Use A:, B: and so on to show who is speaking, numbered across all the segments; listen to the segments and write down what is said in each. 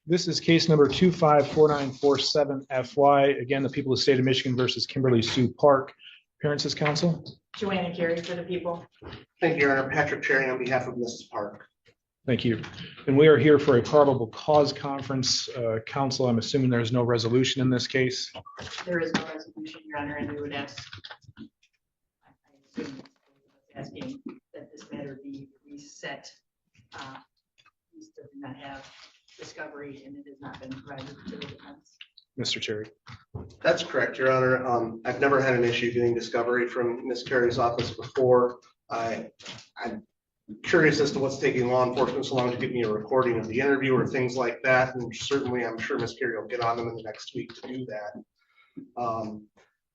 A: This is case number 254947FY. Again, the people of the state of Michigan versus Kimberly Sue Park. Appearances, counsel.
B: Joanna Carey for the people.
C: Thank you, Your Honor. Patrick Cherry on behalf of Mrs. Park.
A: Thank you. And we are here for a probable cause conference. Counsel, I'm assuming there's no resolution in this case.
B: There is no resolution, Your Honor, and we would ask, asking that this matter be reset. We still do not have discovery, and it has not been provided to the defense.
A: Mr. Cherry.
C: That's correct, Your Honor. I've never had an issue getting discovery from Ms. Carey's office before. I'm curious as to what's taking law enforcement so long to give me a recording of the interview or things like that. And certainly, I'm sure Ms. Carey will get on them in the next week to do that.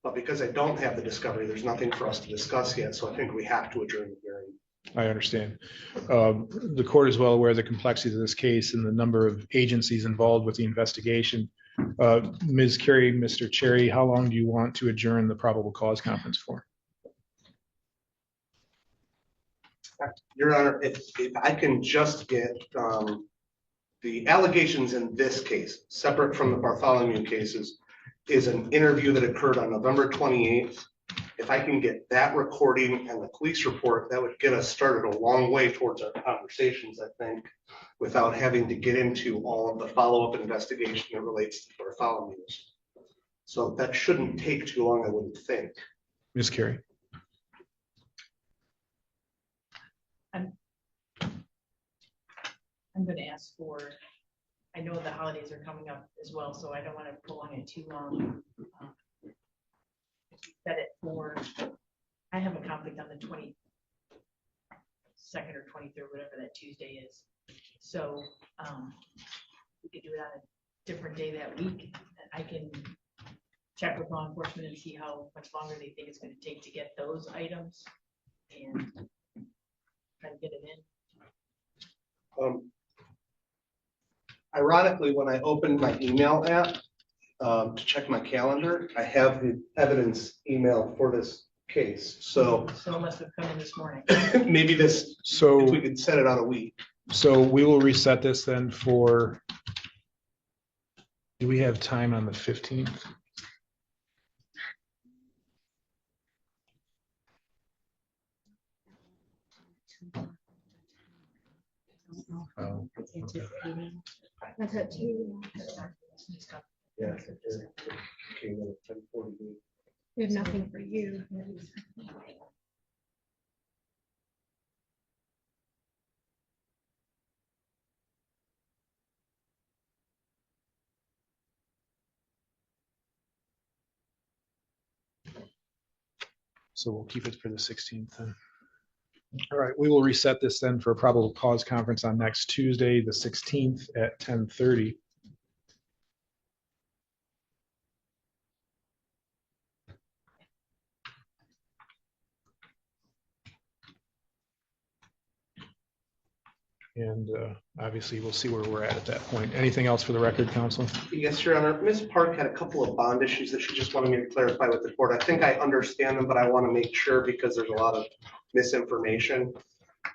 C: But because I don't have the discovery, there's nothing for us to discuss yet. So I think we have to adjourn the hearing.
A: I understand. The court is well aware of the complexities of this case and the number of agencies involved with the investigation. Ms. Carey, Mr. Cherry, how long do you want to adjourn the probable cause conference for?
C: Your Honor, if I can just get the allegations in this case, separate from the Bartholomew cases, is an interview that occurred on November 28th. If I can get that recording and the police report, that would get us started a long way towards our conversations, I think, without having to get into all of the follow-up investigation that relates to Bartholomew's. So that shouldn't take too long, I wouldn't think.
A: Ms. Carey.
B: I'm going to ask for, I know the holidays are coming up as well, so I don't want to prolong it too long. Set it for, I have a conflict on the 22nd or 23rd, whatever that Tuesday is. So we could do it on a different day that week. I can check with law enforcement and see how much longer they think it's going to take to get those items and try to get it in.
C: Ironically, when I opened my email app to check my calendar, I have the evidence email for this case. So
B: it must have come in this morning.
C: Maybe this,
A: so
C: if we could set it on a week.
A: So we will reset this then for, do we have time on the 15th? Oh, okay.
D: That's it too.
C: Yeah.
D: We have nothing for you.
A: So we'll keep it for the 16th then. All right, we will reset this then for a probable cause conference on next Tuesday, the 16th at 10:30. And obviously, we'll see where we're at that point. Anything else for the record, counsel?
C: Yes, Your Honor. Ms. Park had a couple of bond issues that she just wanted me to clarify with the court. I think I understand them, but I want to make sure because there's a lot of misinformation.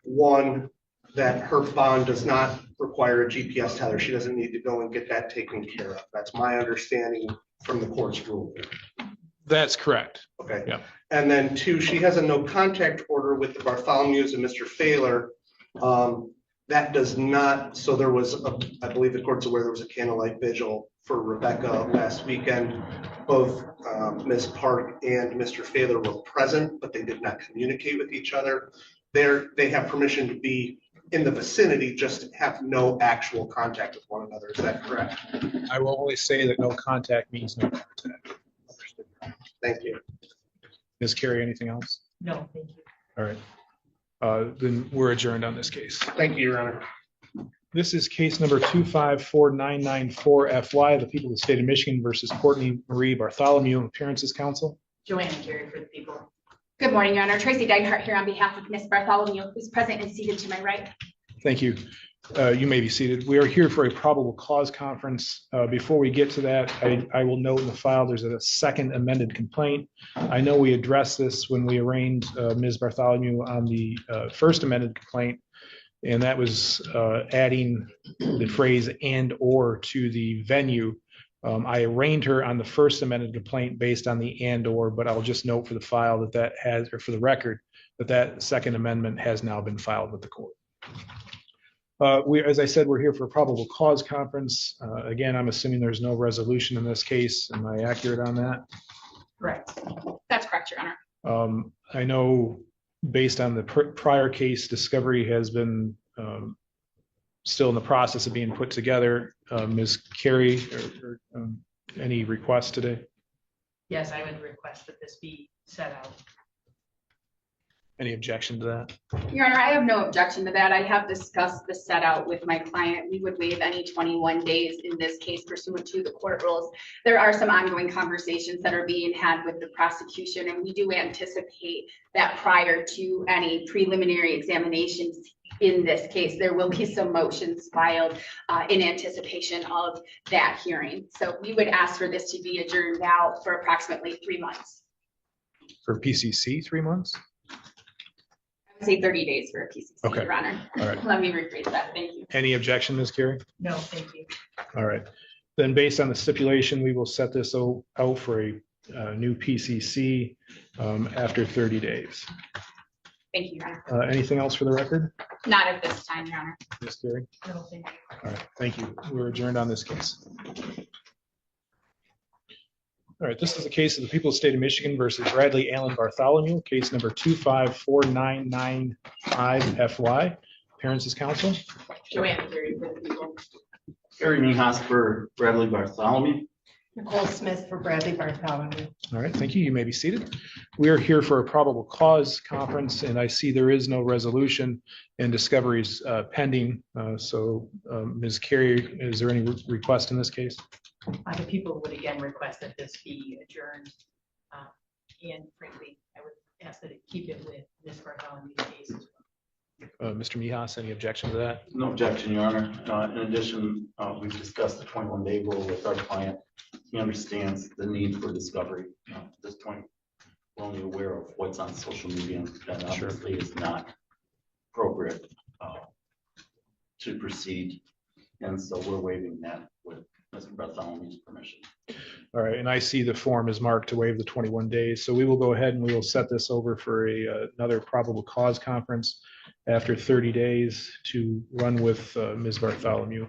C: One, that her bond does not require a GPS tether. She doesn't need to go and get that taken care of. That's my understanding from the court's ruling.
A: That's correct.
C: Okay.
A: Yeah.
C: And then two, she has a no contact order with the Bartholomews and Mr. Thaler. That does not, so there was, I believe the court's aware there was a candlelight vigil for Rebecca last weekend. Both Ms. Park and Mr. Thaler were present, but they did not communicate with each other. They have permission to be in the vicinity, just have no actual contact with one another. Is that correct?
A: I will always say that no contact means no contact.
C: Thank you.
A: Ms. Carey, anything else?
B: No, thank you.
A: All right. Then we're adjourned on this case.
C: Thank you, Your Honor.
A: This is case number 254994FY, the people of the state of Michigan versus Courtney Marie Bartholomew. Appearances, counsel.
B: Joanna Carey for the people.
D: Good morning, Your Honor. Tracy Deinhardt here on behalf of Ms. Bartholomew, who's present and seated to my right.
A: Thank you. You may be seated. We are here for a probable cause conference. Before we get to that, I will note in the file there's a second amended complaint. I know we addressed this when we arraigned Ms. Bartholomew on the first amended complaint. And that was adding the phrase "and or" to the venue. I arraigned her on the first amended complaint based on the "and or," but I'll just note for the file that has, or for the record, that second amendment has now been filed with the court. As I said, we're here for a probable cause conference. Again, I'm assuming there's no resolution in this case. Am I accurate on that?
D: Correct. That's correct, Your Honor.
A: I know based on the prior case, discovery has been still in the process of being put together. Ms. Carey, any requests today?
B: Yes, I would request that this be set out.
A: Any objection to that?
D: Your Honor, I have no objection to that. I have discussed the set out with my client. We would waive any 21 days in this case pursuant to the court rules. There are some ongoing conversations that are being had with the prosecution, and we do anticipate that prior to any preliminary examinations in this case, there will be some motions filed in anticipation of that hearing. So we would ask for this to be adjourned out for approximately 3 months.
A: For PCC, 3 months?
D: Say 30 days for a PCC,
A: Okay.
D: Your Honor.
A: All right.
D: Let me rephrase that. Thank you.
A: Any objection, Ms. Carey?
B: No, thank you.
A: All right. Then based on the stipulation, we will set this out for a new PCC after 30 days.
D: Thank you, Your Honor.
A: Anything else for the record?
D: Not at this time, Your Honor.
A: Ms. Carey?
B: No, thank you.
A: All right, thank you. We're adjourned on this case. All right, this is the case of the people of the state of Michigan versus Bradley Allen Bartholomew, case number 254995FY. Parents as counsel.
B: Joanne, Gary, for the people.
E: Gary Mihas for Bradley Bartholomew.
F: Nicole Smith for Bradley Bartholomew.
A: All right, thank you. You may be seated. We are here for a probable cause conference, and I see there is no resolution and discoveries pending. Ms. Carey, is there any request in this case?
B: The people would again request that this be adjourned. And frankly, I would ask that it keep it with Ms. Bartholomew's case as well.
A: Mr. Mihas, any objection to that?
E: No objection, Your Honor. In addition, we've discussed the 21-day rule with our client. He understands the need for discovery. At this point, we're only aware of what's on social media, and that obviously is not appropriate to proceed. And so we're waiving that with Mr. Bartholomew's permission.
A: All right, and I see the form is marked to waive the 21 days. So we will go ahead and we will set this over for another probable cause conference after 30 days to run with Ms. Bartholomew.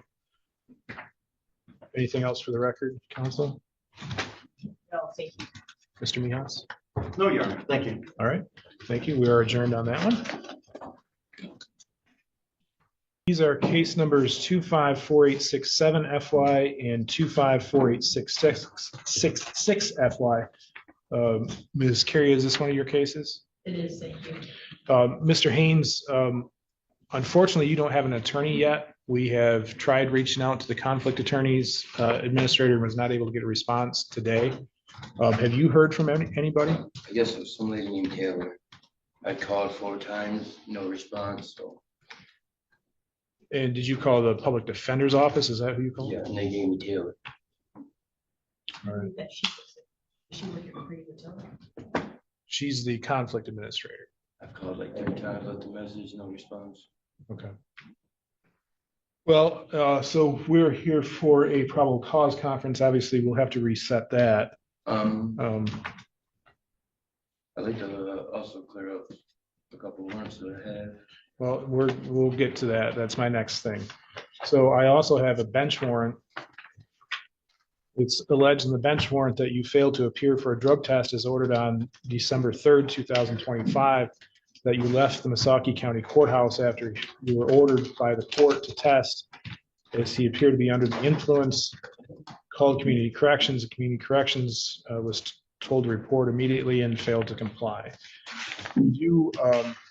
A: Anything else for the record, counsel?
B: No, thank you.
A: Mr. Mihas?
E: No, Your Honor. Thank you.
A: All right, thank you. We are adjourned on that one. These are case numbers 254867FY and 254866FY. Ms. Carey, is this one of your cases?
B: It is, thank you.
A: Mr. Haynes, unfortunately, you don't have an attorney yet. We have tried reaching out to the conflict attorneys. Administrator was not able to get a response today. Have you heard from anybody?
G: I guess it was some lady named Taylor. I called 4 times, no response, so,
A: And did you call the public defender's office? Is that who you called?
G: yeah, and they gave me Taylor.
A: All right.
B: That she working for you to tell her.
A: She's the conflict administrator.
G: I've called like 3 times, left a message, no response.
A: Okay. Well, so we're here for a probable cause conference. Obviously, we'll have to reset that.
G: I'd like to also clear up a couple warrants that I have.
A: Well, we'll get to that. That's my next thing. So I also have a bench warrant. It's alleged in the bench warrant that you failed to appear for a drug test as ordered on December 3rd, 2025, that you left the Missaukee County Courthouse after you were ordered by the court to test, as he appeared to be under the influence, called community corrections. The community corrections was told to report immediately and failed to comply. You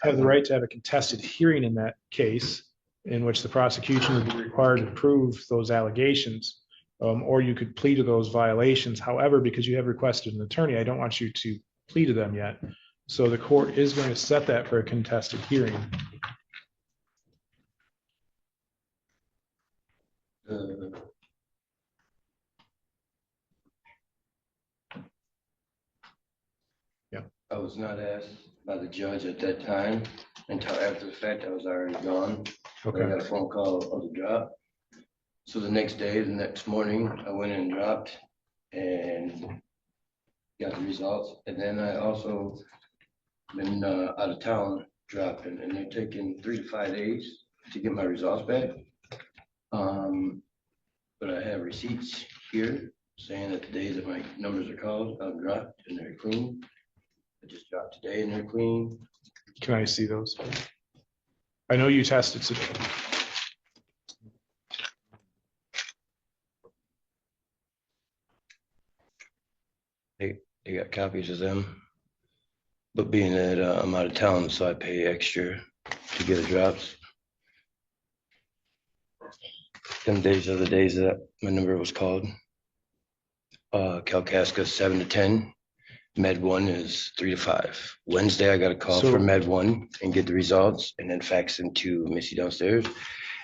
A: have the right to have a contested hearing in that case, in which the prosecution would be required to prove those allegations, or you could plead to those violations. However, because you have requested an attorney, I don't want you to plead to them yet. So the court is going to set that for a contested hearing.
G: I was not asked by the judge at that time until after the fact. I was already gone. I
A: Okay,
G: got a phone call of the drop. So the next morning, I went and dropped and got the results. And then I also been out of town dropping, and they're taking 3 to 5 days to get my results back. But I have receipts here saying that the day that my numbers are called, I've dropped and they're clean. I just dropped today and they're clean.
A: can I see those? I know you tested today.
G: They got copies of them. But being that I'm out of town, so I pay extra to get the drops. Them days are the days that my number was called. Kalkaska 7 to 10. Med 1 is 3 to 5. Wednesday, I got a call
A: So-
G: for Med 1 and get the results and then fax them to Missy downstairs.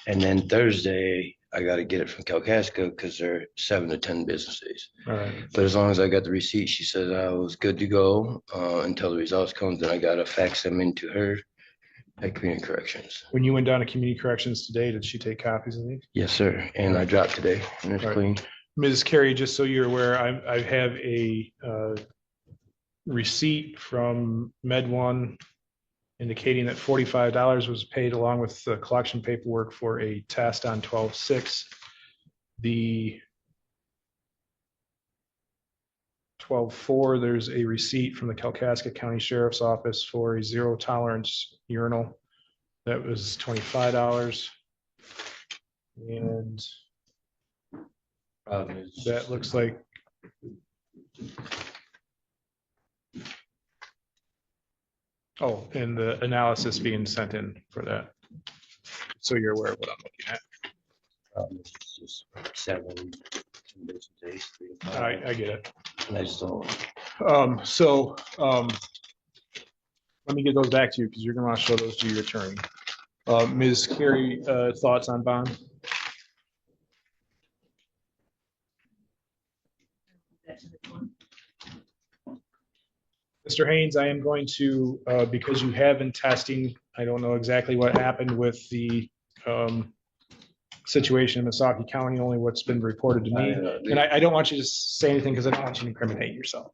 G: And then Thursday, I got to get it from Kalkaska because they're 7 to 10 business days.
A: All right.
G: But as long as I got the receipt, she said I was good to go until the results come. Then I got to fax them into her at Community Corrections.
A: When you went down to community corrections today, did she take copies of these?
G: Yes, sir. And I dropped today and it's
A: Right.
G: clean.
A: Ms. Carey, just so you're aware, I have a receipt from Med One indicating that $45 was paid along with the collection paperwork for a test on 12/6. The 12/4, there's a receipt from the Kalkaska County Sheriff's Office for a zero tolerance urinal. That was $25. And
G: Problem is-
A: that looks like oh, and the analysis being sent in for that. So you're aware of what I'm looking at.
G: problem is it's just 7 business days, 3 to 5.
A: I get it.
G: And I just don't.
A: Let me get those back to you because you're gonna want to show those to your attorney. Ms. Carey, thoughts on bond? Mr. Haynes, I am going to, because you have been testing, I don't know exactly what happened with the situation in Misaki County, only what's been reported to me. And I don't want you to say anything because I don't want you to incriminate yourself.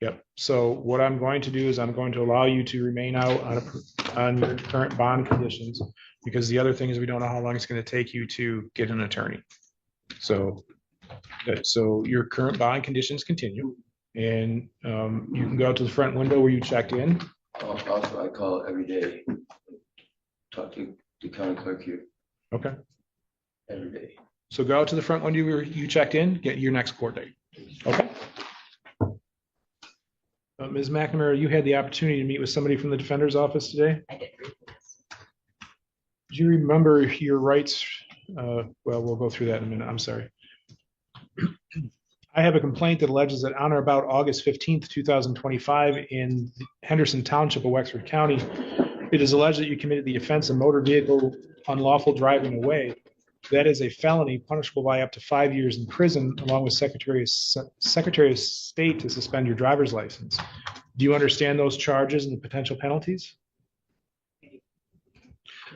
A: Yep. So what I'm going to do is I'm going to allow you to remain out on your current bond conditions, because the other thing is we don't know how long it's going to take you to get an attorney. So your current bond conditions continue, and you can go out to the front window where you checked in.
G: Also, I call every day. Talk to the county clerk here
A: Okay.
G: every day.
A: So go out to the front window where you checked in, get your next court date. Okay. Ms. McNamara, you had the opportunity to meet with somebody from the defender's office today.
B: I did.
A: Do you remember your rights? Well, we'll go through that in a minute. I'm sorry. I have a complaint that alleges that on or about August 15th, 2025 in Henderson Township of Wexford County, it is alleged that you committed the offense of motor vehicle unlawful driving away. That is a felony punishable by up to 5 years in prison, along with Secretary of State to suspend your driver's license. Do you understand those charges and the potential penalties?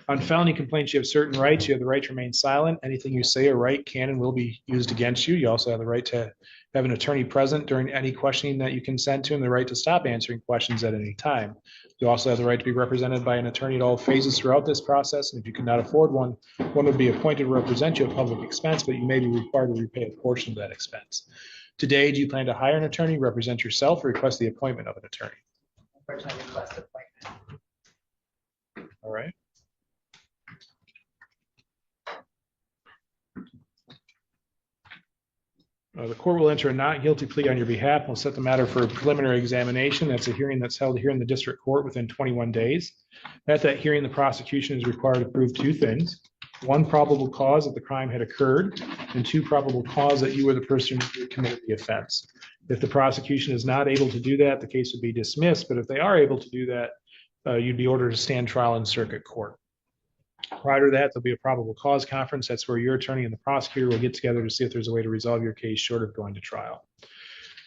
A: On felony complaints, you have certain rights. You have the right to remain silent. Anything you say or write can and will be used against you. You also have the right to have an attorney present during any questioning that you consent to, and the right to stop answering questions at any time. You also have the right to be represented by an attorney at all phases throughout this process. And if you cannot afford one, one would be appointed to represent you at public expense, but you may be required to repay a portion of that expense. Today, do you plan to hire an attorney, represent yourself, or request the appointment of an attorney?
B: Unfortunately, request appointment.
A: All right. The court will enter a not guilty plea on your behalf and will set the matter for a preliminary examination. That's a hearing that's held here in the district court within 21 days. At that hearing, the prosecution is required to prove two things. One, probable cause that the crime had occurred, and two, probable cause that you were the person who committed the offense. If the prosecution is not able to do that, the case would be dismissed. But if they are able to do that, you'd be ordered to stand trial in circuit court. Prior to that, there'll be a probable cause conference. That's where your attorney and the prosecutor will get together to see if there's a way to resolve your case short of going to trial.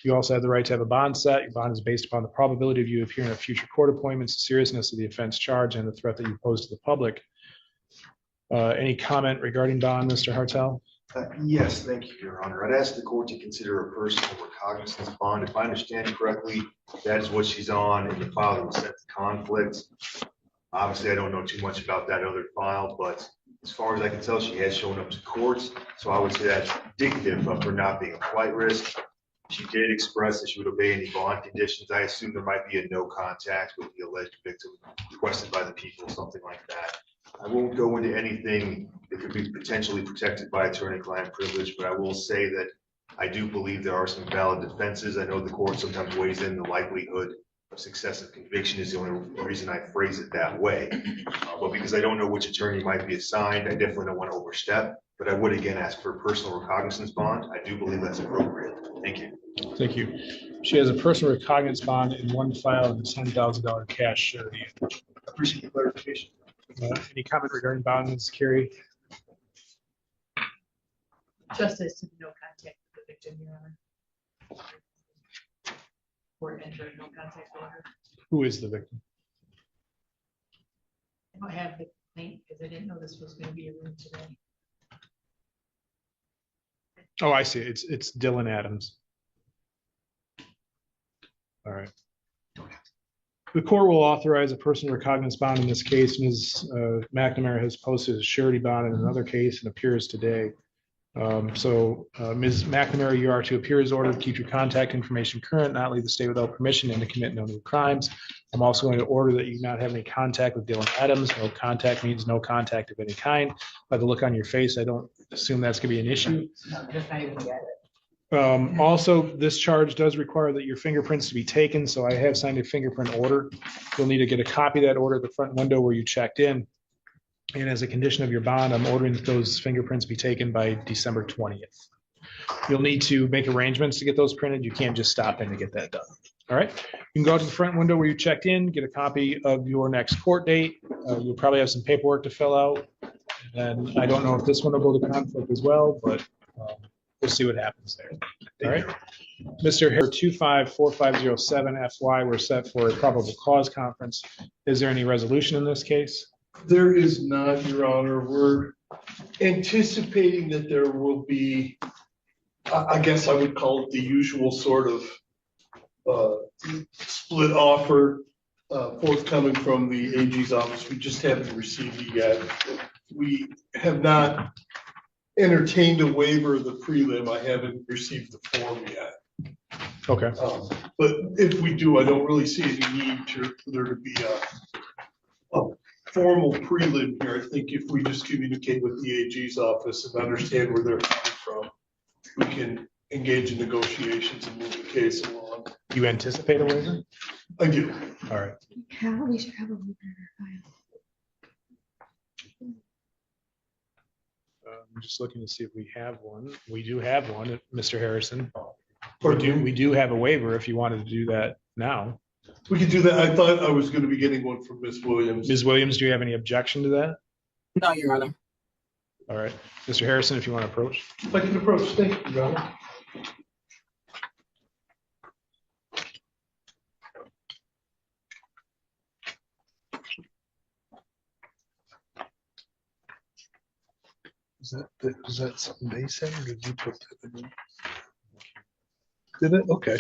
A: You also have the right to have a bond set. Your bond is based upon the probability of you appearing at future court appointments, the seriousness of the offense charge, and the threat that you pose to the public. Any comment regarding bond, Mr. Hartel?
H: Yes, thank you, Your Honor. I'd ask the court to consider a personal recognizance bond. If I understand correctly, that is what she's on in the file that was sent to conflicts. Obviously, I don't know too much about that other file, but as far as I can tell, she has shown up to courts. So I would say that's indicative of her not being a flight risk. She did express that she would obey any bond conditions. I assume there might be a no contact with the alleged victim requested by the people, something like that. I won't go into anything that could be potentially protected by attorney-client privilege, but I will say that I do believe there are some valid defenses. I know the court sometimes weighs in the likelihood of successive conviction is the only reason I phrase it that way. But because I don't know which attorney might be assigned, I definitely don't want to overstep. But I would again ask for a personal recognizance bond. I do believe that's appropriate. Thank you.
A: Thank you. She has a personal recognizance bond in one file and a $10,000 cash surety.
H: Appreciate the clarification.
A: Any comment regarding bond, Ms. Carey?
B: Justice to no contact with the victim, Your Honor. Court entered no contact order.
A: Who is the victim?
B: I don't have the complaint because I didn't know this was going to be a room today.
A: Oh, I see. It's Dylan Adams. All right. The court will authorize a personal recognizance bond in this case. Ms. McNamara has posted a surety bond in another case and appears today. Ms. McNamara, you are to appear as ordered, keep your contact information current, not leave the state without permission, and to commit no new crimes. I'm also going to order that you not have any contact with Dylan Adams. No contact means no contact of any kind. By the look on your face, I don't assume that's going to be an issue. Also, this charge does require that your fingerprints to be taken, so I have signed a fingerprint order. You'll need to get a copy of that order at the front window where you checked in. And as a condition of your bond, I'm ordering that those fingerprints be taken by December 20th. You'll need to make arrangements to get those printed. You can't just stop in to get that done. All right. You can go to the front window where you checked in, get a copy of your next court date. You'll probably have some paperwork to fill out. And I don't know if this one will go to conflict as well, but we'll see what happens there. All right. Mr. Hare, 254507 FY, we're set for a probable cause conference. Is there any resolution in this case?
I: There is not, Your Honor. We're anticipating that there will be, I guess I would call it the usual sort of split offer forthcoming from the AG's office. We just haven't received it yet. We have not entertained a waiver of the prelim. I haven't received the form yet.
A: Okay.
I: But if we do, I don't really see any need for there to be a formal prelim here. I think if we just communicate with the AG's office and understand where they're coming from, we can engage in negotiations and move the case along.
A: You anticipate a waiver?
I: I do.
A: All right.
J: We should have a waiver in our file.
A: I'm just looking to see if we have one. We do have one, Mr. Harrison.
I: Pardon?
A: We do have a waiver if you wanted to do that now.
I: We could do that. I thought I was going to be getting one from Ms. Williams.
A: Ms. Williams, do you have any objection to that?
F: No, Your Honor.
A: All right. Mr. Harrison, if you want to approach.
I: If I can approach, thank you, Your Honor.
K: Is that something they said, or did you put that in? Did it? Okay.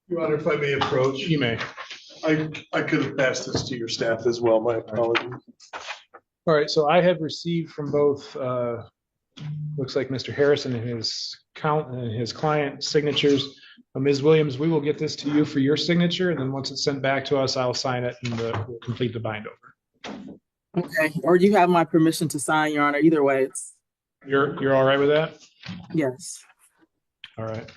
I: Your Honor, if I may approach.
A: You may.
I: I could have passed this to your staff as well. My apologies.
A: All right. So I have received from both, looks like Mr. Harrison and his client signatures. Ms. Williams, we will get this to you for your signature. And then once it's sent back to us, I'll sign it and we'll complete the bind over.
L: Okay, or you have my permission to sign, Your Honor. Either way, it's,
A: You're all right with that?
L: yes.
A: All right.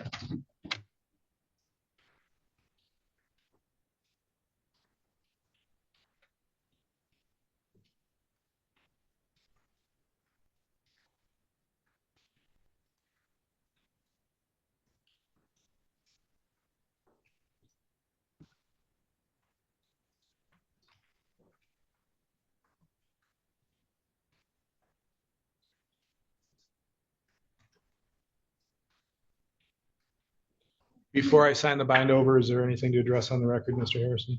A: Before I sign the bind over, is there anything to address on the record, Mr. Harrison?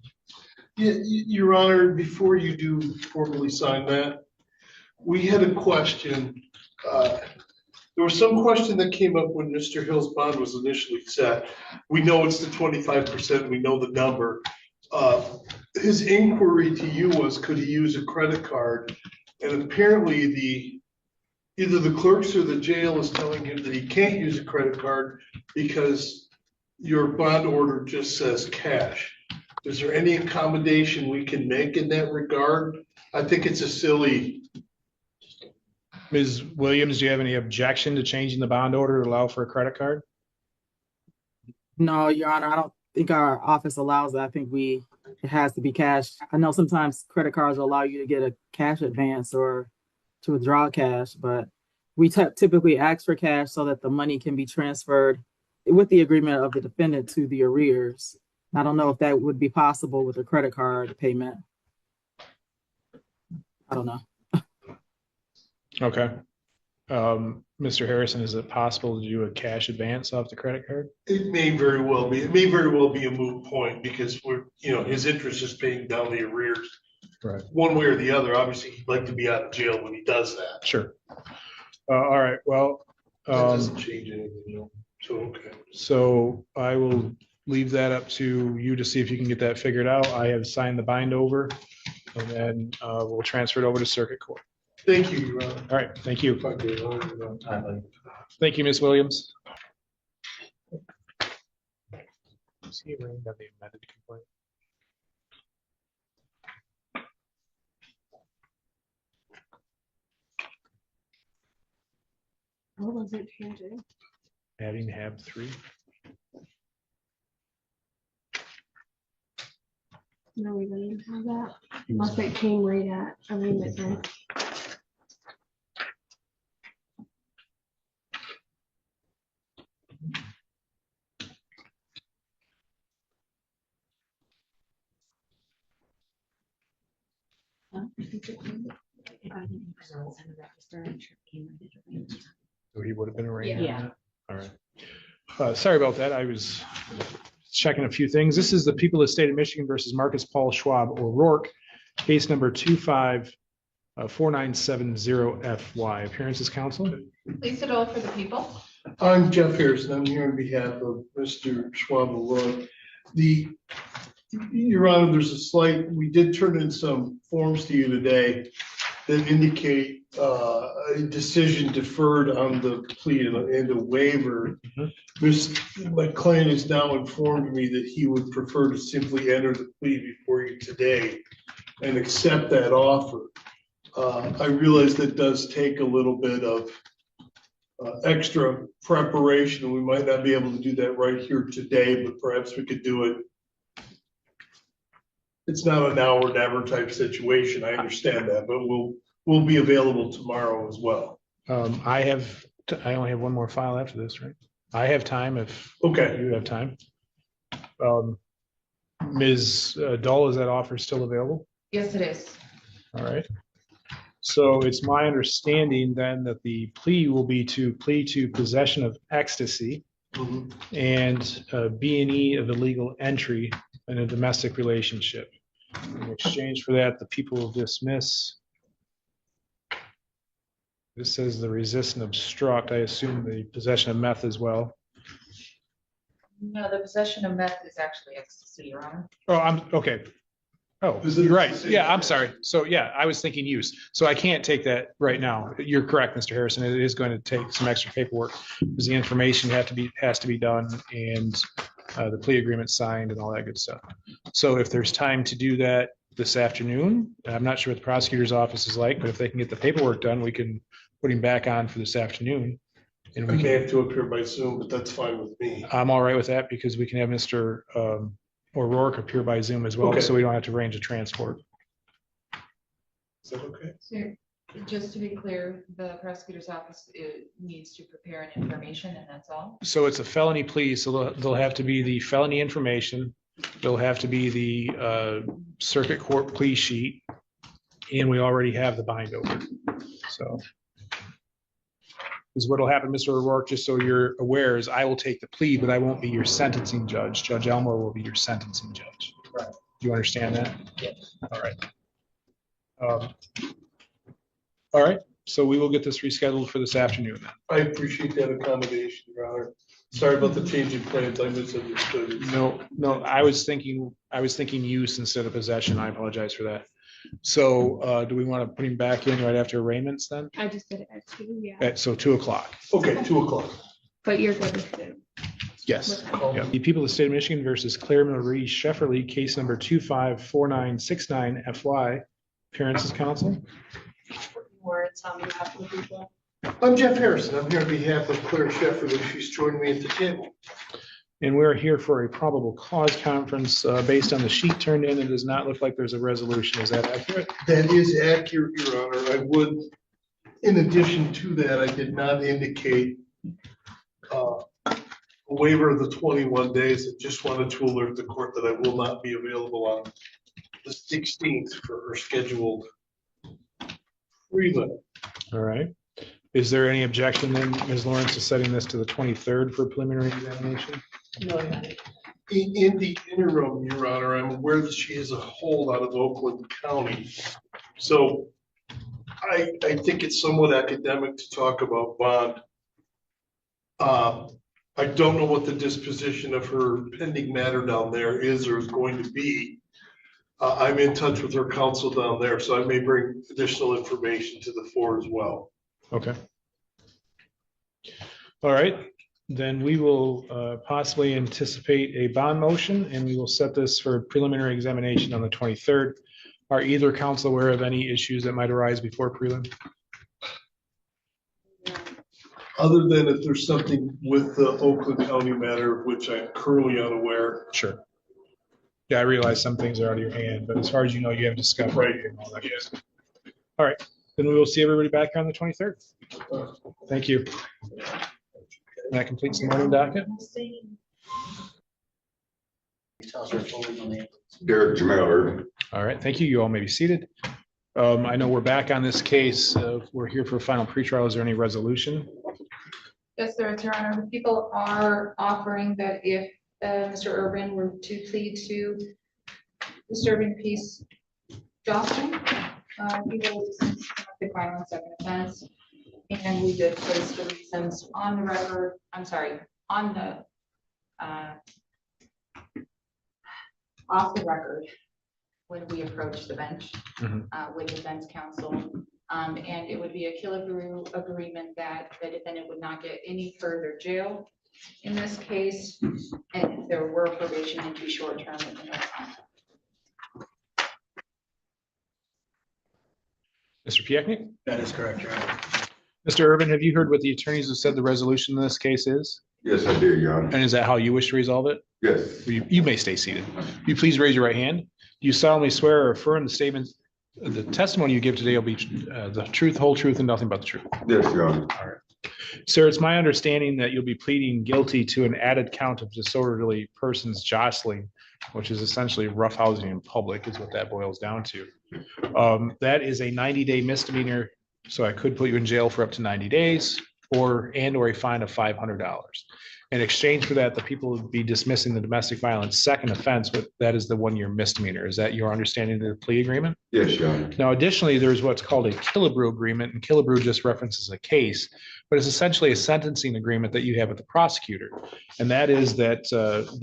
I: Yeah, Your Honor, before you do formally sign that, we had a question. There was some question that came up when Mr. Hill's bond was initially set. We know it's the 25%, we know the number. His inquiry to you was, could he use a credit card? And apparently either the clerks or the jail is telling him that he can't use a credit card because your bond order just says cash. Is there any accommodation we can make in that regard? I think it's a silly.
A: Ms. Williams, do you have any objection to changing the bond order to allow for a credit card?
L: No, Your Honor, I don't think our office allows that. I think it has to be cash. I know sometimes credit cards will allow you to get a cash advance or to withdraw cash, but we typically ask for cash so that the money can be transferred with the agreement of the defendant to the arrears. I don't know if that would be possible with a credit card payment. I don't know.
A: Okay. Mr. Harrison, is it possible to do a cash advance off the credit card?
I: It may very well be. It may very well be a moot point because his interest is paying down the arrears.
A: Right.
I: One way or the other. Obviously, he'd like to be out of jail when he does that.
A: Sure. All right. Well,
I: That doesn't change anything. So, okay.
A: So I will leave that up to you to see if you can get that figured out. I have signed the bind over, and then we'll transfer it over to circuit court.
I: Thank you, Your Honor.
A: All right. Thank you.
I: If I could,
A: Thank you, Ms. Williams. Is he arraigned on the amended complaint?
J: What was it changing?
A: Adding HAB 3.
J: No, we don't even have that, unless it came right at arraignment day.
A: So he would have been arraigned.
B: Yeah.
A: on that? All right. Sorry about that. I was checking a few things. This is the people of the state of Michigan versus Marcus Paul Schwab O'Rourke, case number 254970FY. Appearances, counsel.
B: Lisa Dole for the people.
I: I'm Jeff Harrison. I'm here on behalf of Mr. Schwab O'Rourke. Your Honor, we did turn in some forms to you today that indicate a decision deferred on the plea and a waiver. My client has now informed me that he would prefer to simply enter the plea before you today and accept that offer. I realize that does take a little bit of extra preparation, and we might not be able to do that right here today, but perhaps we could do it. It's not a now or never type situation. I understand that, but we'll be available tomorrow as well.
A: I only have one more file after this, right? I have time if
I: Okay.
A: you have time. Ms. Dahl, is that offer still available?
B: Yes, it is.
A: All right. So it's my understanding then that the plea will be to plea to possession of ecstasy and B&E of illegal entry in a domestic relationship. In exchange for that, the people will dismiss. This says the resist and obstruct. I assume the possession of meth as well.
B: No, the possession of meth is actually ecstasy, Your Honor.
A: Oh, I'm okay. Oh, you're right. Yeah, I'm sorry. So yeah, I was thinking use. So I can't take that right now. You're correct, Mr. Harrison. It is going to take some extra paperwork because the information has to be done and the plea agreement signed and all that good stuff. So if there's time to do that, this afternoon. I'm not sure what the prosecutor's office is like, but if they can get the paperwork done, we can put him back on for this afternoon. And
I: I
A: we
I: may
A: can,
I: have to appear by Zoom, but that's fine with me.
A: I'm all right with that because we can have Mr. O'Rourke appear by Zoom as well,
I: Okay.
A: so we don't have to arrange a transport.
I: Is that okay?
M: So just to be clear, the prosecutor's office needs to prepare an information and that's all?
A: So it's a felony plea, so they'll have to be the felony information. There'll have to be the circuit court plea sheet. And we already have the bind over. So. Is what'll happen, Mr. O'Rourke, just so you're aware, is I will take the plea, but I won't be your sentencing judge. Judge Elmore will be your sentencing judge.
I: Right.
A: Do you understand that?
I: Yes.
A: All right. All right, so we will get this rescheduled for this afternoon then.
I: I appreciate that accommodation, Your Honor. Sorry about the change in plans. I misunderstood it.
A: No, I was thinking use instead of possession. I apologize for that. So do we want to put him back in right after arraignments then?
J: I just did it at 2, yeah.
A: So 2:00.
I: Okay, 2:00.
J: But you're good with it.
A: Yes.
I: Call.
A: Yeah. The people of the state of Michigan versus Claire Marie Shefferly, case number 254969 FY. Appearances, counsel.
M: Words on behalf of the people.
I: I'm Jeff Harrison. I'm here on behalf of Claire Shefferly. She's joining me at the table.
A: And we're here for a probable cause conference based on the sheet turned in. It does not look like there's a resolution. Is that accurate?
I: That is accurate, Your Honor. I would, in addition to that, I did not indicate a waiver of the 21 days. I just wanted to alert the court that I will not be available on the 16th for her scheduled prelim.
A: All right. Is there any objection then, Ms. Lawrence, to setting this to the 23rd for preliminary examination?
I: No, in the interim, Your Honor, I'm aware that she has a hold out of Oakland County. So I think it's somewhat academic to talk about bond. I don't know what the disposition of her pending matter down there is or is going to be. I'm in touch with her counsel down there, so I may bring additional information to the fore as well.
A: Okay. All right, then we will possibly anticipate a bond motion and we will set this for preliminary examination on the 23rd. Are either counsel aware of any issues that might arise before prelim?
I: Other than if there's something with the Oakland County matter, of which I'm currently unaware.
A: Sure. Yeah, I realize some things are out of your hand, but as far as you know, you have discovery and all that. Yes. All right, then we will see everybody back on the 23rd. Thank you. And that completes the morning docket.
N: Derek Jamel Urban.
A: All right, thank you. You all may be seated. I know we're back on this case. We're here for a final pretrial. Is there any resolution?
M: Yes, there is, Your Honor. The people are offering that if Mr. Urban were to plead to disturbing peace jostling, he will dismiss domestic violence as an offense. And we did place the reasons on the record, I'm sorry, on the off the record when we approached the bench with defense counsel. And it would be a Killebrew agreement that the defendant would not get any further jail in this case, and if there were probation, it'd be short term within that time.
A: Mr. Piechnik?
G: That is correct, Your Honor.
A: Mr. Urban, have you heard what the attorneys have said the resolution in this case is?
N: Yes, I do, Your Honor.
A: And is that how you wish to resolve it?
N: Yes,
A: You may stay seated. Will you please raise your right hand? Do you solemnly swear or affirm the statement, the testimony you give today will be the truth, whole truth, and nothing but the truth?
N: yes, Your Honor.
A: All right. Sir, it's my understanding that you'll be pleading guilty to an added count of disorderly persons jostling, which is essentially roughhousing in public is what that boils down to. That is a 90-day misdemeanor, so I could put you in jail for up to 90 days or a fine of $500. In exchange for that, the people would be dismissing the domestic violence second offense, but that is the 1-year misdemeanor. Is that your understanding of the plea agreement?
N: Yes, Your Honor.
A: Now, additionally, there's what's called a Killebrew agreement, and Killebrew just references a case, but it's essentially a sentencing agreement that you have with the prosecutor. And that is that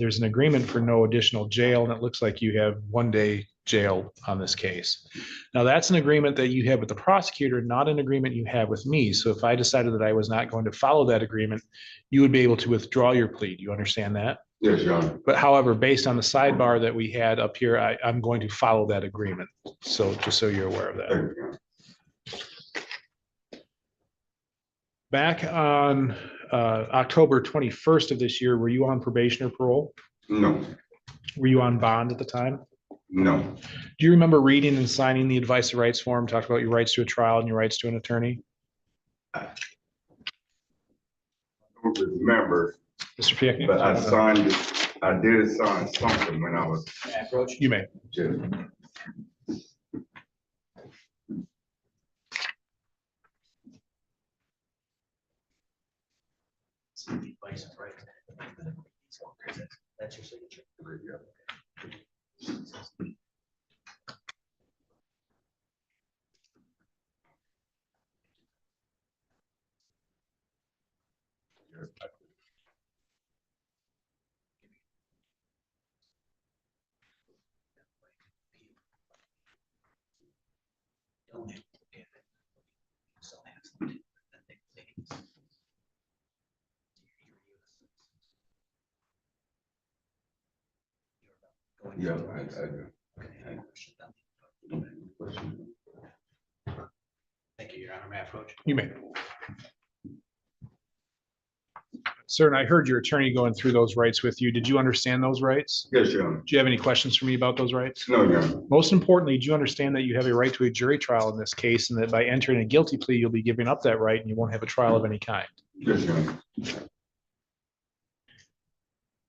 A: there's an agreement for no additional jail, and it looks like you have 1 day jail on this case. Now, that's an agreement that you have with the prosecutor, not an agreement you have with me. So if I decided that I was not going to follow that agreement, you would be able to withdraw your plea. Do you understand that?
N: Yes, Your Honor.
A: But however, based on the sidebar that we had up here, I'm going to follow that agreement. So just so you're aware of that.
N: Thank you, Your Honor.
A: Back on October 21st of this year, were you on probation or parole?
N: No,
A: Were you on bond at the time?
N: no.
A: Do you remember reading and signing the advice of rights form, talked about your rights to a trial and your rights to an attorney?
N: I don't remember,
A: Mr. Piekney?
N: but I signed it. I did sign something when I was.
A: You may.
N: Just.
E: That's your signature.
N: Yeah, I do.
E: Thank you, Your Honor. May I approach?
A: You may. Sir, and I heard your attorney going through those rights with you. Did you understand those rights?
N: Yes, Your Honor.
A: Do you have any questions for me about those rights?
N: No, Your Honor.
A: Most importantly, do you understand that you have a right to a jury trial in this case and that by entering a guilty plea, you'll be giving up that right and you won't have a trial of any kind?
N: Yes, Your Honor.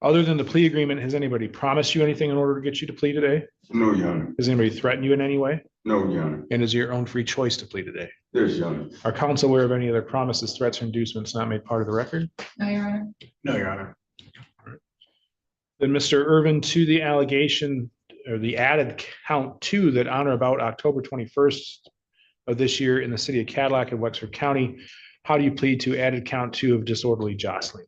A: Other than the plea agreement, has anybody promised you anything in order to get you to plea today?
N: No, Your Honor.
A: Has anybody threatened you in any way?
N: No, Your Honor.
A: And is it your own free choice to plea today?
N: Yes, Your Honor.
A: Are counsel aware of any other promises, threats, or inducements not made part of the record?
M: No, Your Honor.
E: No, Your Honor.
A: Then, Mr. Irvin, to the allegation or the added count two that on or about October 21st of this year in the city of Cadillac and Wexford County, how do you plead to added count two of disorderly jostling?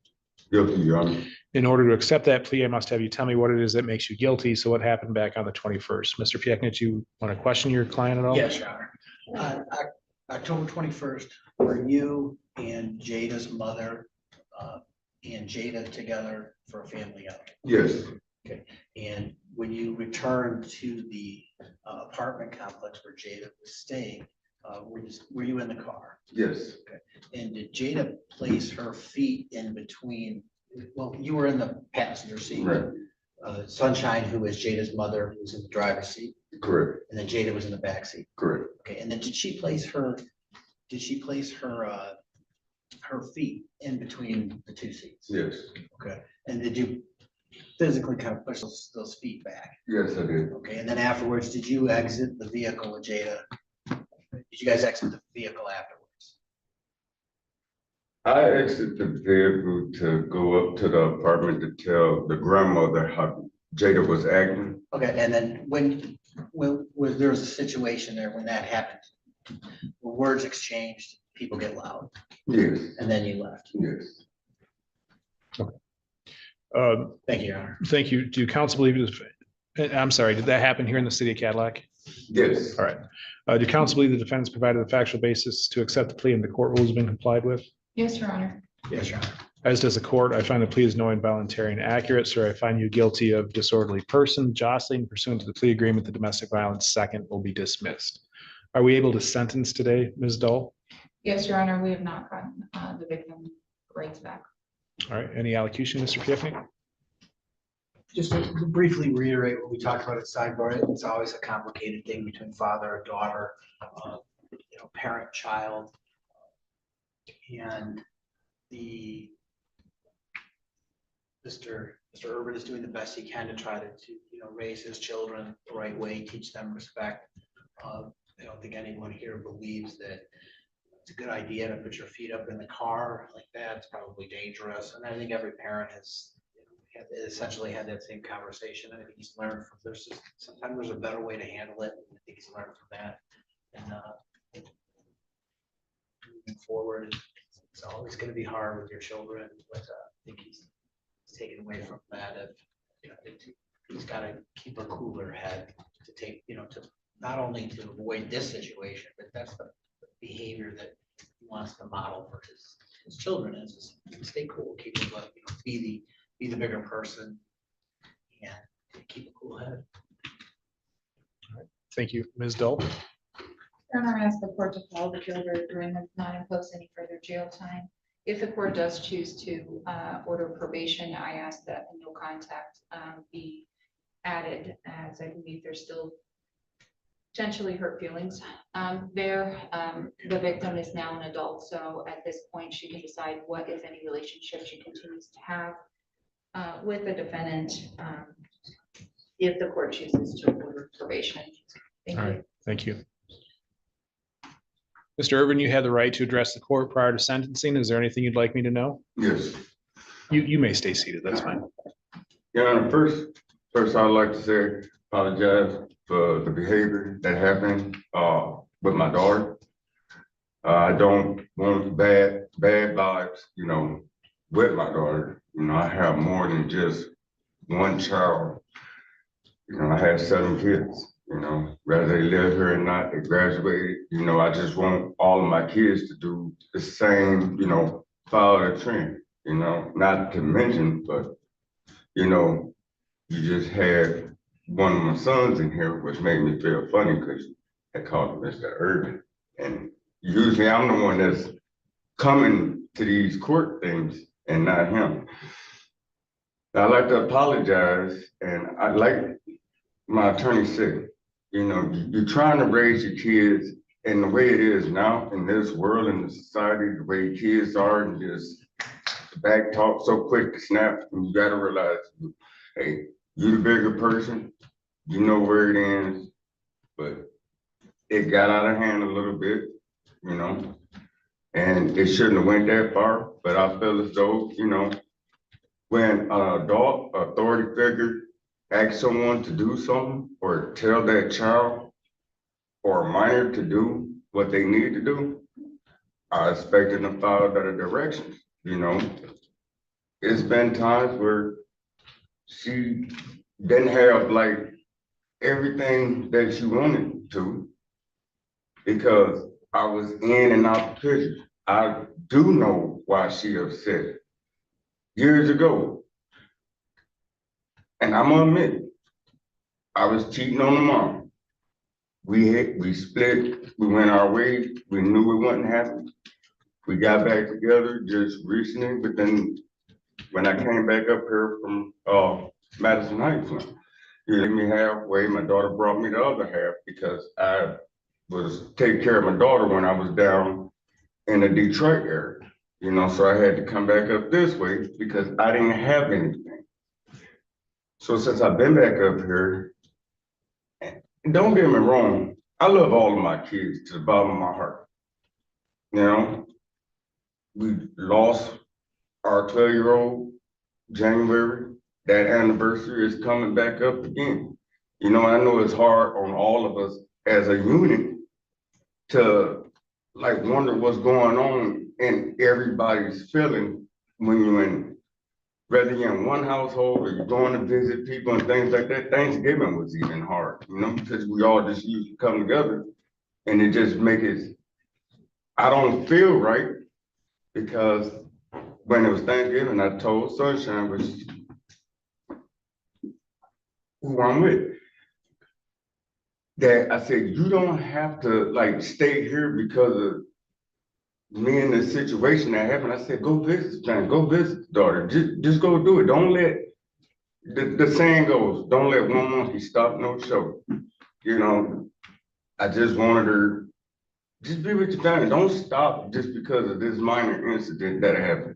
N: Guilty, Your Honor.
A: In order to accept that plea, I must have you tell me what it is that makes you guilty. So what happened back on the 21st? Mr. Pieknit, you want to question your client at all?
O: Yes, Your Honor. October 21st, were you and Jada's mother and Jada together for a family outing?
N: Yes.
O: Okay. And when you returned to the apartment complex where Jada was staying, were you in the car?
N: Yes.
O: Okay. And did Jada place her feet in between? Well, you were in the passenger seat.
N: Right.
O: Sunshine, who is Jada's mother, was in the driver's seat.
N: Correct.
O: And then Jada was in the back seat.
N: Correct.
O: Okay, and then did she place her her feet in between the two seats?
N: Yes.
O: Okay, and did you physically kind of push those feet back?
N: Yes, I did.
O: Okay, and then afterwards, did you exit the vehicle with Jada? Did you guys exit the vehicle afterwards?
N: I exited the vehicle to go up to the apartment to tell the grandmother how Jada was acting.
O: Okay, and then when there was a situation there when that happened, were words exchanged, people get loud,
N: Yes.
O: and then you left?
N: Yes.
O: Thank you, Your Honor.
A: Thank you. Do counsel believe I'm sorry, did that happen here in the city of Cadillac?
N: Yes.
A: All right. Do counsel believe the defendants provided the factual basis to accept the plea and the court rules have been complied with?
M: Yes, Your Honor.
O: Yes, Your Honor.
A: As does the court, I find the plea is knowing, voluntary, and accurate. Sir, I find you guilty of disorderly person, jostling pursuant to the plea agreement. The domestic violence second will be dismissed. Are we able to sentence today, Ms. Dull?
M: Yes, Your Honor, we have not gotten the victim rights back.
A: All right. Any allocution, Mr. Piefnik?
O: Just to briefly reiterate what we talked about at sidebar, it's always a complicated thing between father and daughter, parent, child. And Mr. Urban is doing the best he can to try to raise his children the right way, teach them respect. I don't think anyone here believes that it's a good idea to put your feet up in the car like that. It's probably dangerous. And I think every parent has essentially had that same conversation. I think he's learned from sometimes there's a better way to handle it. I think he's learned from that. And moving forward, it's always going to be hard with your children, but I think he's taken away from that. He's got to keep a cooler head to take, to not only to avoid this situation, but that's the behavior that he wants to model for his children is stay cool, keep it, be be the bigger person and keep a cool head.
A: Thank you. Ms. Dahl?
M: Your Honor, I ask the court to follow the jail agreement, not impose any further jail time. If the court does choose to order probation, I ask that a no contact be added, as I believe there's still potentially hurt feelings there. The victim is now an adult, so at this point, she can decide what, if any, relationship she continues to have with the defendant if the court chooses to order probation. Thank
A: All
M: you.
A: right, thank you. Mr. Urban, you had the right to address the court prior to sentencing. Is there anything you'd like me to know?
N: Yes.
A: You may stay seated, that's fine.
N: Your Honor, first I'd like to say, apologize for the behavior that happened with my daughter. I don't want bad vibes, you know, with my daughter. You know, I have more than just one child. You know, I have 7 kids, you know, whether they live here or not, they graduated. You know, I just want all of my kids to do the same, you know, follow the trend, you know, not to mention, but, you know, you just had one of my sons in here, which made me feel funny because I called him Mr. Urban. And usually I'm the one that's coming to these court things and not him. I'd like to apologize, and I'd like my attorney said, you know, you're trying to raise your kids, and the way it is now in this world, in the society, the way kids are, and just back talk so quick to snap, and you gotta realize, hey, you the bigger person, you know where it ends, but it got out of hand a little bit, you know, and it shouldn't have went that far, but I feel as though, you know, when an adult authority figure asks someone to do something or tell that child or a minor to do what they need to do, I expect them to follow that directions, you know. It's been times where she didn't have like everything that she wanted to because I was in and out the picture. I do know why she upset years ago. And I'm gonna admit, I was cheating on the mom. We split, we went our way, we knew it wasn't happening. We got back together just recently, but then when I came back up here from Madison Heights, you let me halfway, my daughter brought me the other half because I was taking care of my daughter when I was down in the Detroit area, you know, so I had to come back up this way because I didn't have anything. So since I've been back up here, and don't get me wrong, I love all of my kids to the bottom of my heart. You know, we lost our 12-year-old January. That anniversary is coming back up again. You know, I know it's hard on all of us as a unit to like wonder what's going on in everybody's feeling when you're in, whether you're in one household or you're going to visit people and things like that. Thanksgiving was even hard, you know, because we all just used to come together and it just make it, I don't feel right because when it was Thanksgiving, I told Sunshine, which who I'm with, that I said, you don't have to like stay here because of me in the situation that happened. I said, go visit, John, go visit daughter. Just go do it. Don't let, the saying goes, don't let one monkey stop no show. You know, I just wanted her, just be with your family. Don't stop just because of this minor incident that happened.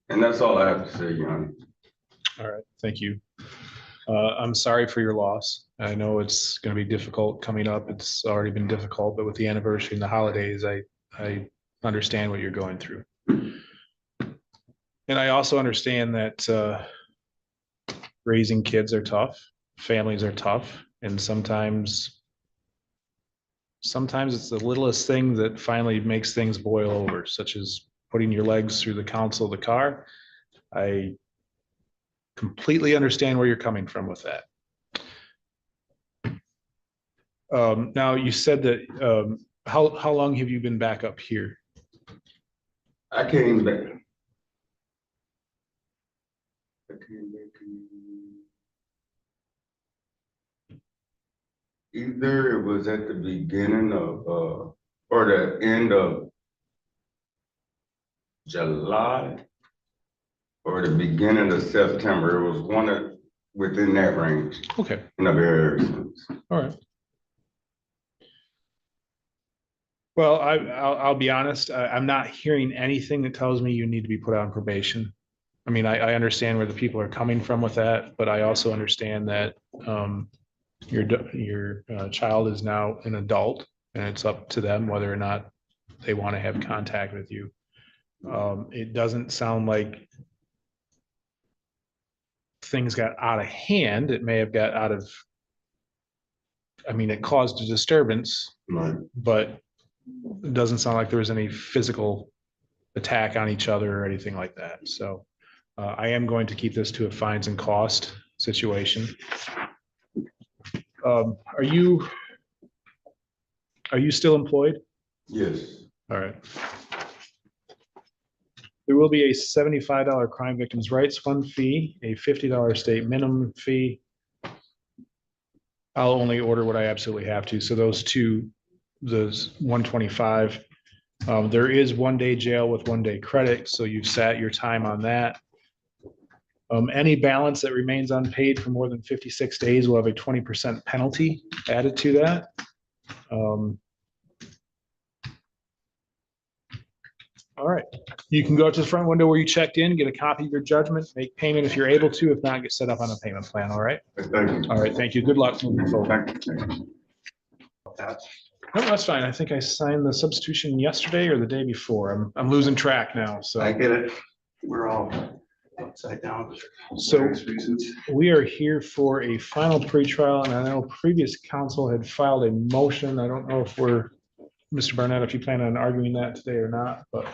N: And that's all I have to say, Yanni.
A: All right, thank you. I'm sorry for your loss. I know it's going to be difficult coming up. It's already been difficult, but with the anniversary and the holidays, I understand what you're going through. And I also understand that raising kids are tough, families are tough, and sometimes it's the littlest thing that finally makes things boil over, such as putting your legs through the console of the car. I completely understand where you're coming from with that. Now, you said that, how long have you been back up here?
N: I came back. either it was at the beginning of, or the end of July or the beginning of September. It was one of, within that range.
A: Okay,
N: In a very recent.
A: all right. Well, I'll be honest, I'm not hearing anything that tells me you need to be put on probation. I mean, I understand where the people are coming from with that, but I also understand that your child is now an adult and it's up to them whether or not they want to have contact with you. It doesn't sound like things got out of hand. It may have got out of, I mean, it caused a disturbance,
N: Right.
A: but it doesn't sound like there was any physical attack on each other or anything like that. So I am going to keep this to a fines and cost situation. Are you still employed?
N: Yes.
A: All right. There will be a $75 Crime Victims' Rights Fund fee, a $50 state minimum fee. I'll only order what I absolutely have to. So those two, those 125. There is 1 day jail with 1 day credit. So you've sat your time on that. Any balance that remains unpaid for more than 56 days will have a 20% penalty added to that. All right, you can go out to the front window where you checked in, get a copy of your judgment, make payment if you're able to. If not, get set up on a payment plan. All right.
N: Thank you.
A: All right. Thank you. Good luck moving forward.
N: Thank you.
A: No, that's fine. I think I signed the substitution yesterday or the day before. I'm losing track now. So
O: I get it. We're all upside down.
A: So
O: Various reasons.
A: we are here for a final pretrial, and I know previous counsel had filed a motion. I don't know if Mr. Barnett, if you plan on arguing that today or not, but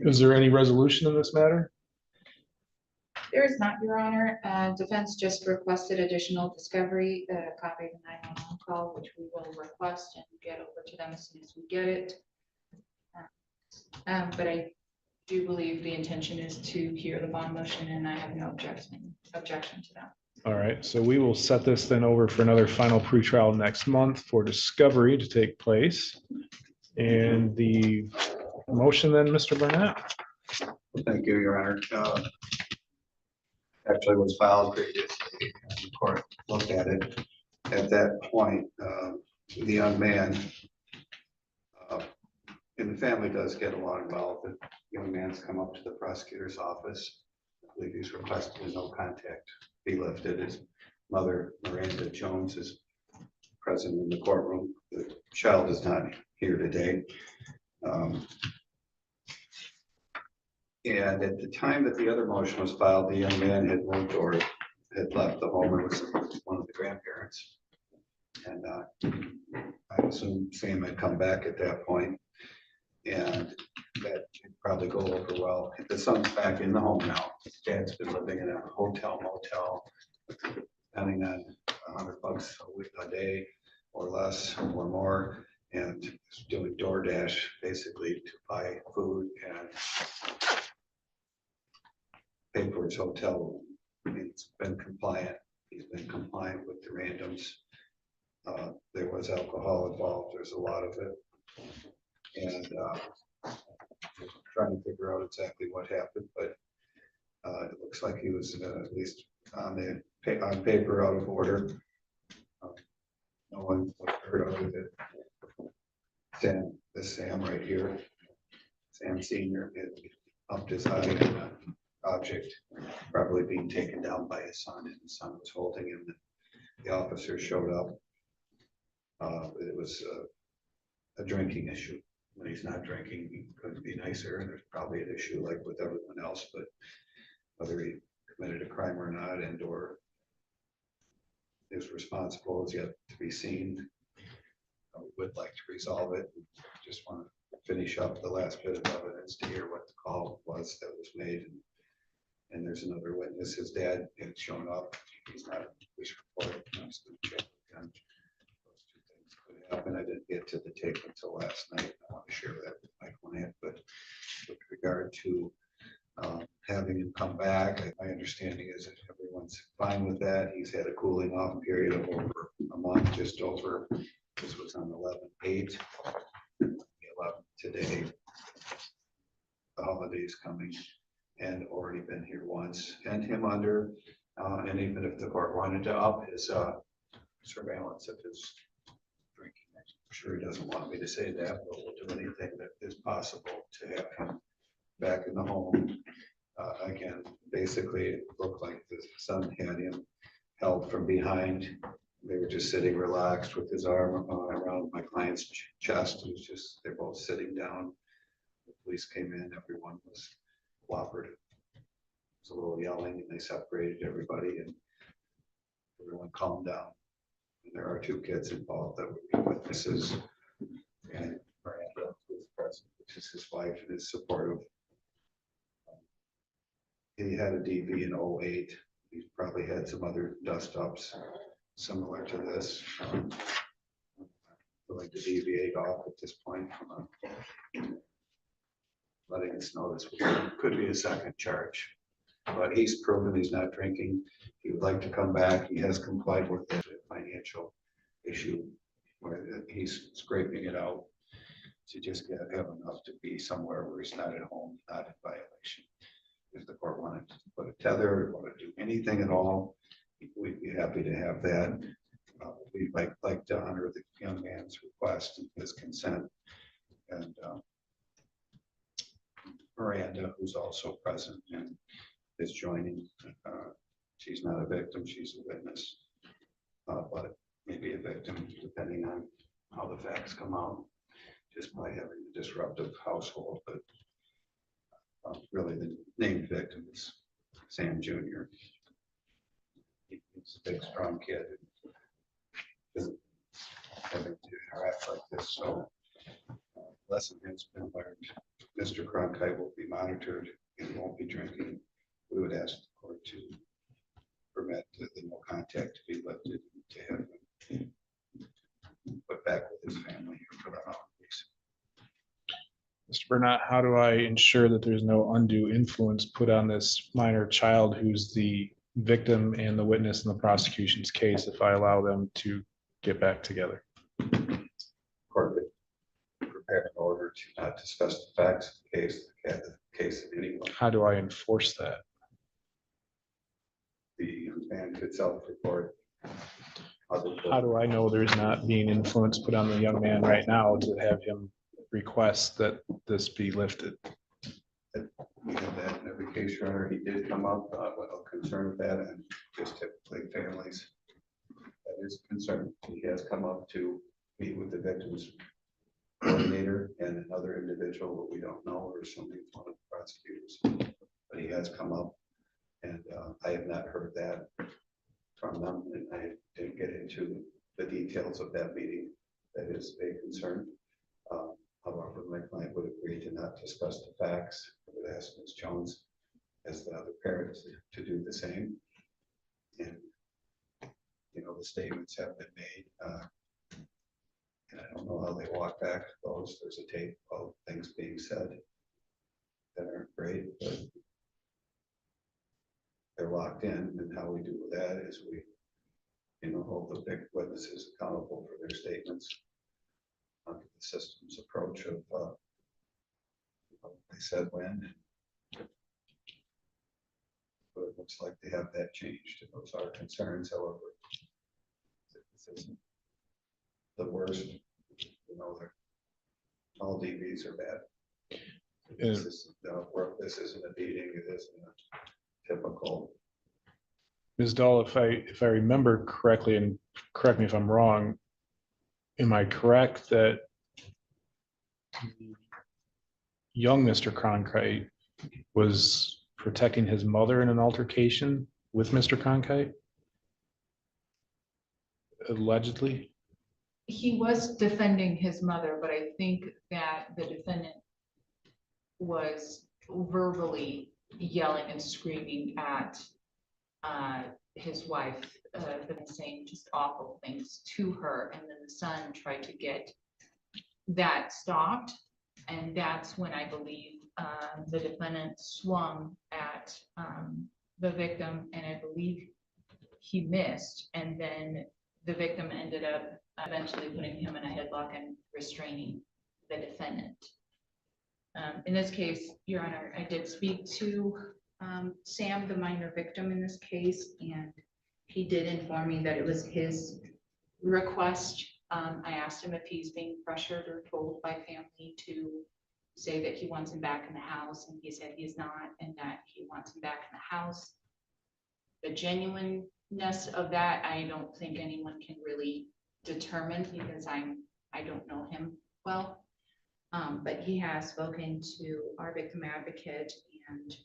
A: is there any resolution in this matter?
M: There is not, Your Honor. Defense just requested additional discovery, a copy of the 911 call, which we will request and get over to them as soon as we get it. But I do believe the intention is to hear the bond motion, and I have no objection to that.
A: All right, so we will set this then over for another final pretrial next month for discovery to take place. And the motion then, Mr. Barnett.
O: Thank you, Your Honor. Actually was filed previously, and the court looked at it. At that point, the young man and the family does get a lot involved. The young man's come up to the prosecutor's office. I believe he's requested a no contact be lifted. His mother, Miranda Jones, is present in the courtroom. The child is not here today. And at the time that the other motion was filed, the young man had moved or had left the home and was one of the grandparents. And I assume Sam had come back at that point, and that should probably go over well. The son's back in the home now. His dad's been living in a hotel motel, depending on $100 a day or less or more, and doing DoorDash basically to buy food and pay for his hotel. He's been compliant. He's been compliant with the randoms. There was alcohol involved. There's a lot of it. And trying to figure out exactly what happened, but it looks like he was at least on paper out of order. No one was hurt other than Sam right here. Sam Senior had upped his eye at an object probably being taken down by his son, and his son was holding him. The officer showed up. It was a drinking issue. When he's not drinking, he couldn't be nicer, and there's probably an issue like with everyone else, but whether he committed a crime or not, and or is responsible is yet to be seen. We would like to resolve it. Just want to finish up the last bit of evidence to hear what the call was that was made. And there's another witness. His dad had shown up. He's not a police report. Those two things could happen. I didn't get to the tape until last night. I want to share that with my client. But with regard to having him come back, my understanding is that everyone's fine with that. He's had a cooling off period of over a month.
P: just over, this was on 11/8, 11 today. The holidays coming, and already been here once, and him under, and even if the court wanted to up his surveillance of his drinking, I'm sure he doesn't want me to say that, but we'll do anything that is possible to have him back in the home. Again, basically, it looked like the son had him held from behind. They were just sitting relaxed with his arm around my client's chest. It was just, they're both sitting down. The police came in, everyone was cooperative. There was a little yelling and they separated everybody and everyone calmed down. And there are 2 kids involved that would be witnesses. And Miranda was present, which is his wife, and is supportive. He had a DV in 08. He's probably had some other dust ups similar to this. Like to deviate off at this point from letting us know this could be a second charge. But he's proven he's not drinking. He would like to come back. He has complied with the financial issue where he's scraping it out to just have enough to be somewhere where he's not at home, not in violation. If the court wanted to put a tether, want to do anything at all, we'd be happy to have that. We'd like to honor the young man's request and his consent. And Miranda, who's also present and is joining. She's not a victim, she's a witness, but maybe a victim depending on how the facts come out, just by having a disruptive household. But really the named victim is Sam Jr. He's a big, strong kid. Isn't having to interact like this, so lesson has been learned. Mr. Cronkite will be monitored and won't be drinking. We would ask the court to permit the no contact to be lifted, to have him put back with his family here for the holidays.
A: Mr. Burnett, how do I ensure that there's no undue influence put on this minor child who's the victim and the witness in the prosecution's case if I allow them to get back together?
P: Court would prepare an order to not discuss the facts of the case of anyone.
A: How do I enforce that?
P: The man could self-report.
A: How do I know there's not being influence put on the young man right now to have him request that this be lifted?
P: We have that in every case, Your Honor. He did come up with a concern with that, and just typically families, that is a concern. He has come up to meet with the victim's coordinator and another individual that we don't know, or something, one of the prosecutors. But he has come up, and I have not heard that from them, and I didn't get into the details of that meeting. That is a concern. However, my client would agree to not discuss the facts. I would ask Ms. Jones, as the other parents, to do the same. And, you know, the statements have been made. And I don't know how they walk back those. There's a tape of things being said that aren't great, but they're locked in. And how we do that is we, you know, hold the big witnesses accountable for their statements under the system's approach of what they said when. But it looks like they have that changed. And those are concerns, however. This isn't the worst. You know, all DVs are bad. This isn't a beating. It isn't a typical.
A: Ms. Dahl, if I remember correctly, and correct me if I'm wrong, am I correct that young Mr. Cronkite was protecting his mother in an altercation with Mr. Cronkite? Allegedly?
B: He was defending his mother, but I think that the defendant was verbally yelling and screaming at his wife, saying just awful things to her, and then the son tried to get that stopped, and that's when I believe the defendant swung at the victim, and I believe he missed, and then the victim ended up eventually putting him in a headlock and restraining the defendant. In this case, Your Honor, I did speak to Sam, the minor victim in this case, and he did inform me that it was his request. I asked him if he's being pressured or told by family to say that he wants him back in the house, and he said he's not, and that he wants him back in the house. The genuineness of that, I don't think anyone can really determine because I don't know him well. But he has spoken to our victim advocate, and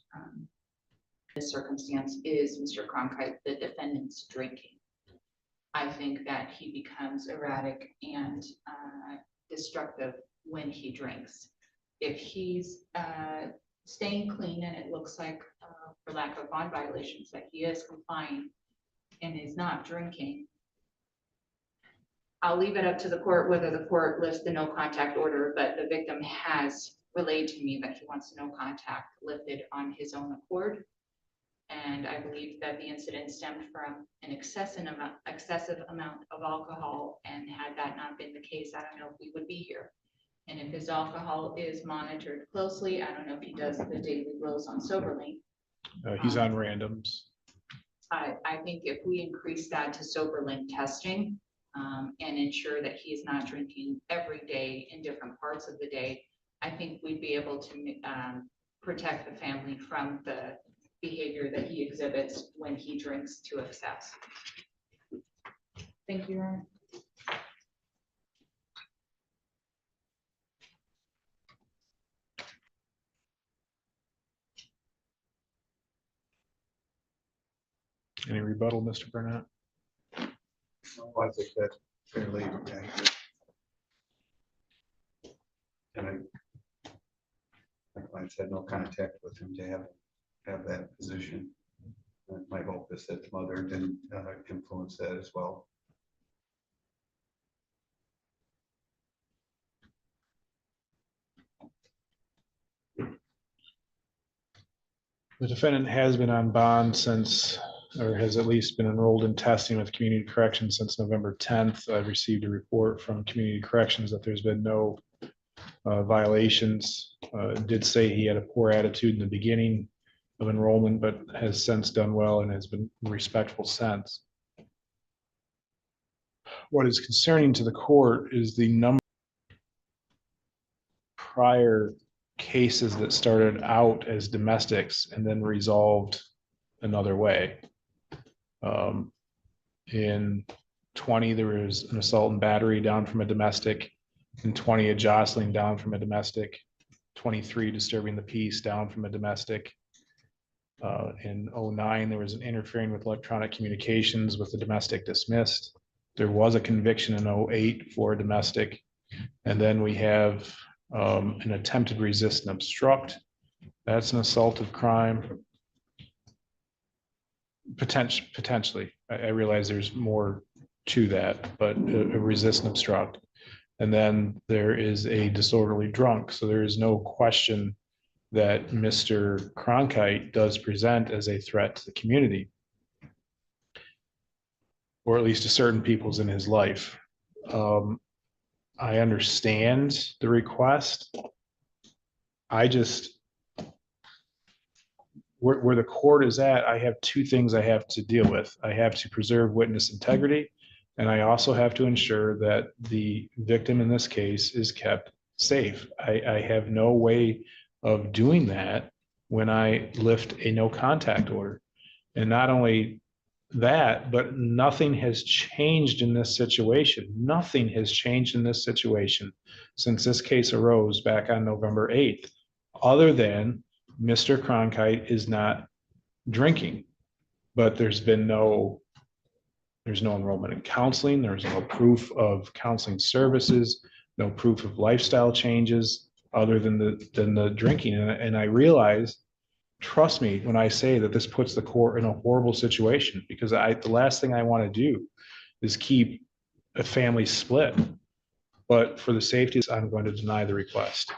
B: the circumstance is Mr. Cronkite, the defendant's drinking. I think that he becomes erratic and destructive when he drinks. If he's staying clean and it looks like, for lack of bond violations, that he is complying and is not drinking, I'll leave it up to the court whether the court lifts the no contact order, but the victim has relayed to me that he wants no contact lifted on his own accord. And I believe that the incident stemmed from an excessive amount of alcohol, and had that not been the case, I don't know if we would be here. And if his alcohol is monitored closely, I don't know if he does the daily rolls on SoberLink.
A: He's on randoms.
B: I think if we increase that to SoberLink testing, and ensure that he is not drinking every day in different parts of the day, I think we'd be able to protect the family from the behavior that he exhibits when he drinks to excess. Thank you, Your Honor.
A: Any rebuttal, Mr. Burnett?
P: I think that's fairly accurate. And my client's had no contact with him to have that position. And my hope is that the mother didn't influence that as well.
A: The defendant has been on bond since, or has at least been enrolled in testing with Community Corrections since November 10th. I've received a report from Community Corrections that there's been no violations. It did say he had a poor attitude in the beginning of enrollment, but has since done well and has been respectful since. What is concerning to the court is the number of prior cases that started out as domestics and then resolved another way. In 20, there was an assault and battery down from a domestic. In 20, a jostling down from a domestic. 23, disturbing the peace down from a domestic. In 09, there was an interfering with electronic communications with the domestic dismissed. There was a conviction in 08 for a domestic. And then we have an attempted resist and obstruct. That's an assaultive crime. Potentially. I realize there's more to that, but a resist and obstruct. And then there is a disorderly drunk. So there is no question that Mr. Cronkite does present as a threat to the community, or at least to certain peoples in his life. I understand the request. I just, where the court is at, I have two things I have to deal with. I have to preserve witness integrity, and I also have to ensure that the victim in this case is kept safe. I have no way of doing that when I lift a no contact order. And not only that, but nothing has changed in this situation. Nothing has changed in this situation since this case arose back on November 8th, other than Mr. Cronkite is not drinking, but there's no enrollment in counseling. There's no proof of counseling services, no proof of lifestyle changes other than the drinking. And I realize, trust me when I say that this puts the court in a horrible situation, because the last thing I want to do is keep a family split. But for the safety, I'm going to deny the request.